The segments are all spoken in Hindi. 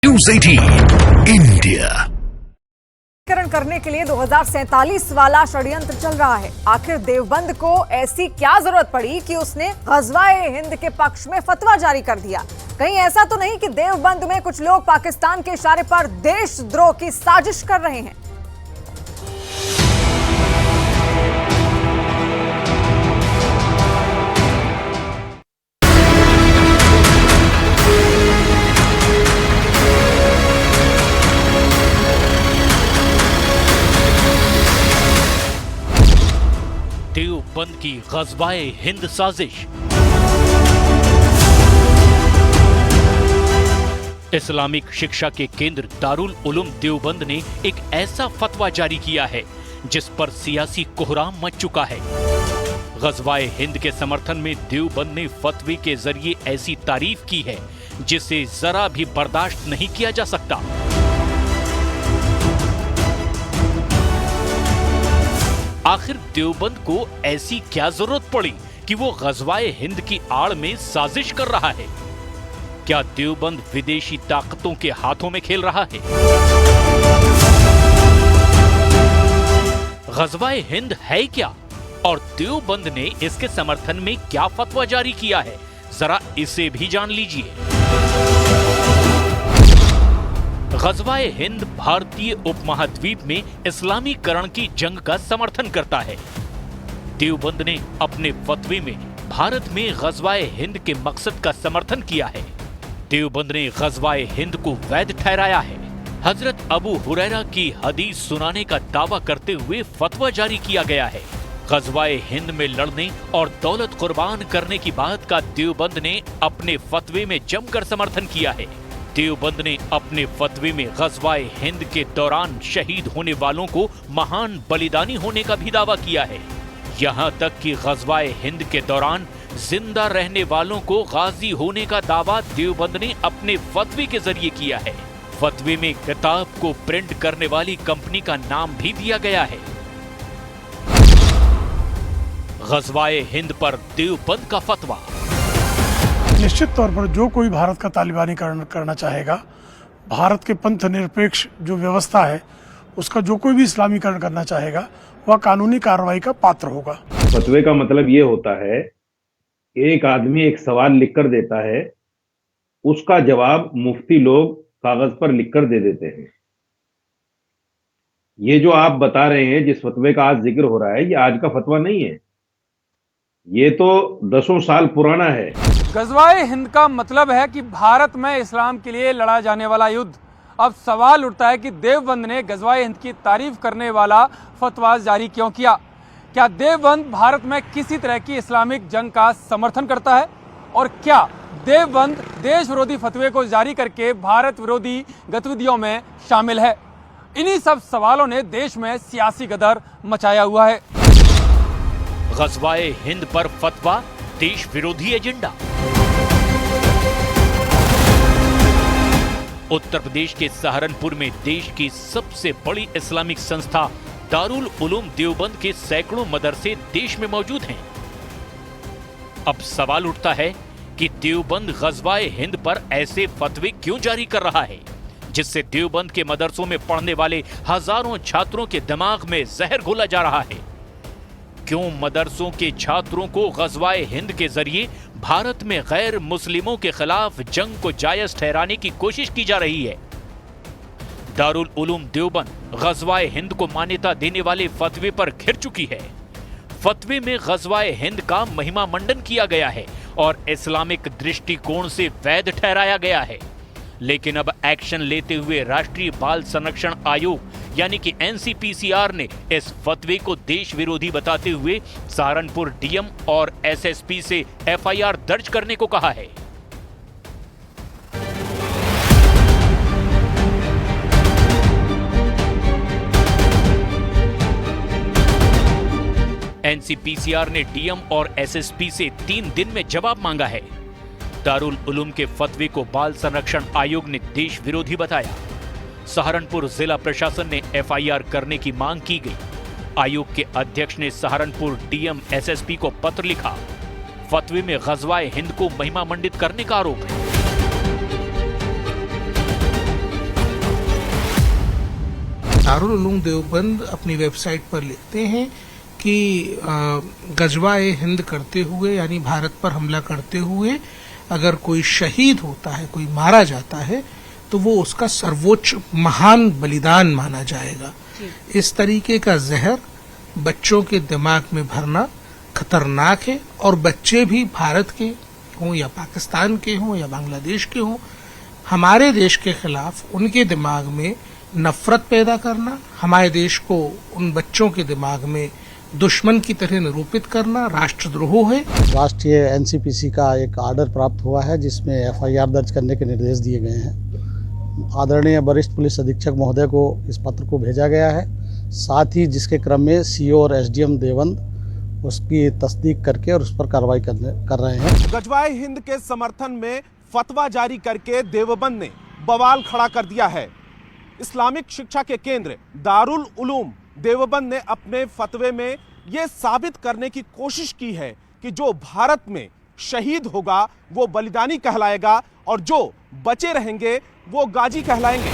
न्यूज़ 18 इंडिया करने के लिए 2047 वाला षड्यंत्र चल रहा है। आखिर देवबंद को ऐसी क्या जरूरत पड़ी कि उसने गज़वाए हिंद के पक्ष में फतवा जारी कर दिया? कहीं ऐसा तो नहीं कि देवबंद में कुछ लोग पाकिस्तान के इशारे पर देशद्रोह की साजिश कर रहे हैं? देवबंद की गज़वाए हिंद साजिश। इस्लामिक शिक्षा के केंद्र दारुल उलूम देवबंद ने एक ऐसा फतवा जारी किया है जिस पर सियासी कोहराम मच चुका है। गज़वाए हिंद के समर्थन में देवबंद ने फतवे के जरिए ऐसी तारीफ की है जिसे जरा भी बर्दाश्त नहीं किया जा सकता। आखिर देवबंद को ऐसी क्या जरूरत पड़ी कि वो गज़वाए हिंद की आड़ में साजिश कर रहा है? क्या देवबंद विदेशी ताकतों के हाथों में खेल रहा है? गज़वाए हिंद है क्या और देवबंद ने इसके समर्थन में क्या फतवा जारी किया है? जरा इसे भी जान लीजिए। गज़वाए हिंद भारतीय उपमहाद्वीप में इस्लामीकरण की जंग का समर्थन करता है। देवबंद ने अपने फतवे में भारत में गज़वाए हिंद के मकसद का समर्थन किया है। देवबंद ने गज़वाए हिंद को वैध ठहराया है। हजरत अबू हुरैरा की हदीस सुनाने का दावा करते हुए फतवा जारी किया गया है। गज़वाए हिंद में लड़ने और दौलत कुर्बान करने की बात का देवबंद ने अपने फतवे में जमकर समर्थन किया है। देवबंद ने अपने फतवे में गज़वाए हिंद के दौरान शहीद होने वालों को महान बलिदानी होने का भी दावा किया है। यहाँ तक कि गज़वाए हिंद के दौरान जिंदा रहने वालों को गाजी होने का दावा देवबंद ने अपने फतवे के जरिए किया है। फतवे में किताब को प्रिंट करने वाली कंपनी का नाम भी दिया गया है। गज़वाए हिंद पर देवबंद का फतवा। निश्चित तौर पर जो कोई भारत का तालिबानीकरण करना चाहेगा, भारत के पंथ निरपेक्ष जो व्यवस्था है उसका जो कोई भी इस्लामीकरण करना चाहेगा वह कानूनी कार्रवाई का पात्र होगा। फतवे का मतलब ये होता है, एक आदमी एक सवाल लिखकर देता है, उसका जवाब मुफ्ती लोग कागज पर लिखकर दे देते हैं। ये जो आप बता रहे हैं, जिस फतवे का आज जिक्र हो रहा है, ये आज का फतवा नहीं है, ये तो दसों साल पुराना है। गज़वाए हिंद का मतलब है कि भारत में इस्लाम के लिए लड़ा जाने वाला युद्ध। अब सवाल उठता है कि देवबंद ने गज़वाए हिंद की तारीफ करने वाला फतवा जारी क्यों किया? क्या देवबंद भारत में किसी तरह की इस्लामिक जंग का समर्थन करता है? और क्या देवबंद देश विरोधी फतवे को जारी करके भारत विरोधी गतिविधियों में शामिल है? इन्हीं सब सवालों ने देश में सियासी गदर मचाया हुआ है। गज़वाए हिंद पर फतवा, देश विरोधी एजेंडा। उत्तर प्रदेश के सहारनपुर में देश की सबसे बड़ी इस्लामिक संस्था दारुल उलूम देवबंद के सैकड़ों मदरसे देश में मौजूद हैं। अब सवाल उठता है कि देवबंद गज़वाए हिंद पर ऐसे फतवे क्यों जारी कर रहा है जिससे देवबंद के मदरसों में पढ़ने वाले हजारों छात्रों के दिमाग में जहर घोला जा रहा है? क्यों मदरसों के छात्रों को गज़वाए हिंद के जरिए भारत में गैर मुस्लिमों के खिलाफ जंग को जायज ठहराने की कोशिश की जा रही है? दारुल उलूम देवबंद गज़वाए हिंद को मान्यता देने वाले फतवे पर घिर चुकी है। फतवे में गज़वाए हिंद का महिमा मंडन किया गया है और इस्लामिक दृष्टिकोण से वैध ठहराया गया है। लेकिन अब एक्शन लेते हुए राष्ट्रीय बाल संरक्षण आयोग यानी कि NCPCR ने इस फतवे को देश विरोधी बताते हुए सहारनपुर डीएम और SSP से FIR दर्ज करने को कहा है। NCPCR ने डीएम और SSP से 3 दिन में जवाब मांगा है। दारुल उलूम के फतवे को बाल संरक्षण आयोग ने देश विरोधी बताया। सहारनपुर जिला प्रशासन ने FIR करने की मांग की गई। आयोग के अध्यक्ष ने सहारनपुर डीएम SSP को पत्र लिखा। फतवे में गज़वाए हिंद को महिमा मंडित करने का आरोप है। दारुल उलूम देवबंद अपनी वेबसाइट पर लिखते हैं कि गज़वा-ए-हिंद करते हुए यानी भारत पर हमला करते हुए अगर कोई शहीद होता है, कोई मारा जाता है, तो वो उसका सर्वोच्च महान बलिदान माना जाएगा। इस तरीके का जहर बच्चों के दिमाग में भरना खतरनाक है और बच्चे भी भारत के हों या पाकिस्तान के हों या बांग्लादेश के हों, हमारे देश के खिलाफ उनके दिमाग में नफरत पैदा करना, हमारे देश को उन बच्चों के दिमाग में दुश्मन की तरह निरूपित करना राष्ट्रद्रोह है। राष्ट्रीय एनसीपीसी का एक आर्डर प्राप्त हुआ है जिसमें एफआईआर दर्ज करने के निर्देश दिए गए हैं। आदरणीय वरिष्ठ पुलिस अधीक्षक महोदय को इस पत्र को भेजा गया है। साथ ही जिसके क्रम में सीओ और एसडीएम देवबंद उसकी तस्दीक करके और उस पर कार्रवाई कर रहे हैं। गज़वा-ए-हिंद के समर्थन में फतवा जारी करके देवबंद ने बवाल खड़ा कर दिया है। इस्लामिक शिक्षा के केंद्र दारुल उलूम देवबंद ने अपने फतवे में यह साबित करने की कोशिश की है कि जो भारत में शहीद होगा वो बलिदानी कहलाएगा और जो बचे रहेंगे वो गाजी कहलाएंगे।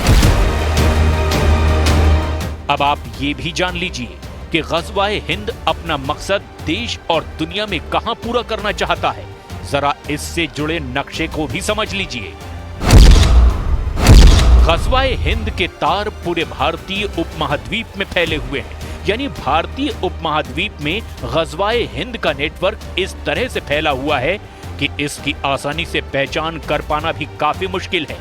अब आप ये भी जान लीजिए कि गज़वा-ए-हिंद अपना मकसद देश और दुनिया में कहां पूरा करना चाहता है। जरा इससे जुड़े नक्शे को भी समझ लीजिए। गज़वा-ए-हिंद के तार पूरे भारतीय उपमहाद्वीप में फैले हुए हैं, यानी भारतीय उपमहाद्वीप में गज़वा-ए-हिंद का नेटवर्क इस तरह से फैला हुआ है कि इसकी आसानी से पहचान कर पाना भी काफी मुश्किल है।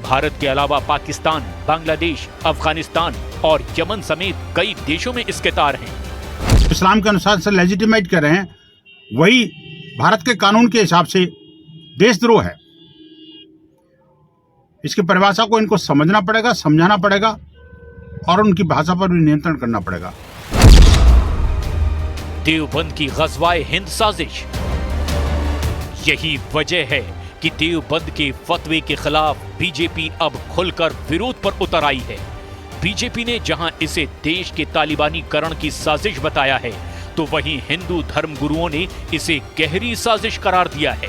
भारत के अलावा पाकिस्तान, बांग्लादेश, अफगानिस्तान और यमन समेत कई देशों में इसके तार हैं। इस्लाम के अनुसार से लेजिटिमेट कर रहे हैं, वही भारत के कानून के हिसाब से देशद्रोह है। इसकी परिभाषा को इनको समझना पड़ेगा, समझाना पड़ेगा और उनकी भाषा पर भी नियंत्रण करना पड़ेगा। देवबंद की गज़वा-ए-हिंद साजिश, यही वजह है कि देवबंद के फतवे के खिलाफ बीजेपी अब खुलकर विरोध पर उतर आई है। बीजेपी ने जहां इसे देश के तालिबानीकरण की साजिश बताया है, तो वहीं हिंदू धर्मगुरुओं ने इसे गहरी साजिश करार दिया है।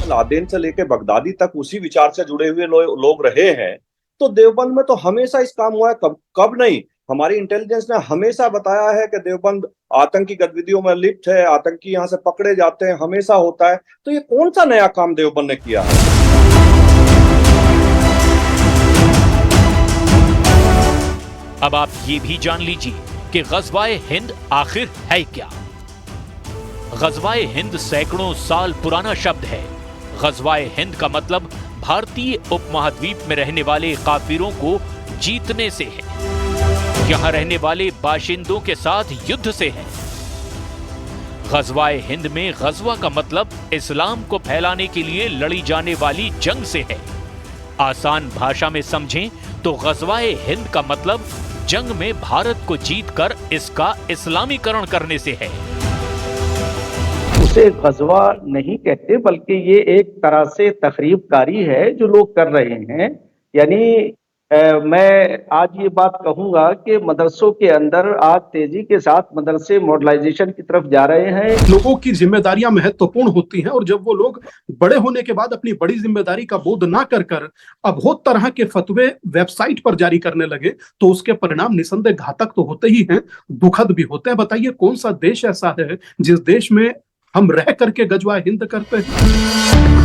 लादेन से लेकर बगदादी तक उसी विचार से जुड़े हुए लोग रहे हैं, तो देवबंद में तो हमेशा इस काम हुआ है। कब नहीं, हमारी इंटेलिजेंस ने हमेशा बताया है कि देवबंद आतंकी गतिविधियों में लिप्त है, आतंकी यहाँ से पकड़े जाते हैं, हमेशा होता है। तो ये कौन सा नया काम देवबंद ने किया है? अब आप ये भी जान लीजिए कि गज़वा-ए-हिंद आखिर है क्या। गज़वा-ए-हिंद सैकड़ों साल पुराना शब्द है। गज़वा-ए-हिंद का मतलब भारतीय उपमहाद्वीप में रहने वाले काफिरों को जीतने से है, यहां रहने वाले बाशिंदों के साथ युद्ध से है। गज़वा-ए-हिंद में गज़वा का मतलब इस्लाम को फैलाने के लिए लड़ी जाने वाली जंग से है। आसान भाषा में समझें तो गज़वा-ए-हिंद का मतलब जंग में भारत को जीतकर इसका इस्लामीकरण करने से है। उसे गज़वा नहीं कहते, बल्कि ये एक तरह से तखरीबकारी है जो लोग कर रहे हैं। यानी मैं आज ये बात कहूंगा कि मदरसों के अंदर आज तेजी के साथ मदरसे मॉडर्नाइजेशन की तरफ जा रहे हैं। लोगों की जिम्मेदारियां महत्वपूर्ण होती हैं और जब वो लोग बड़े होने के बाद अपनी बड़ी जिम्मेदारी का बोध ना कर अब बहुत तरह के फतवे वेबसाइट पर जारी करने लगे, तो उसके परिणाम निसंदेह घातक तो होते ही हैं, दुखद भी होते हैं। बताइए कौन सा देश ऐसा है जिस देश में हम रह करके गज़वा-ए-हिंद करते हैं?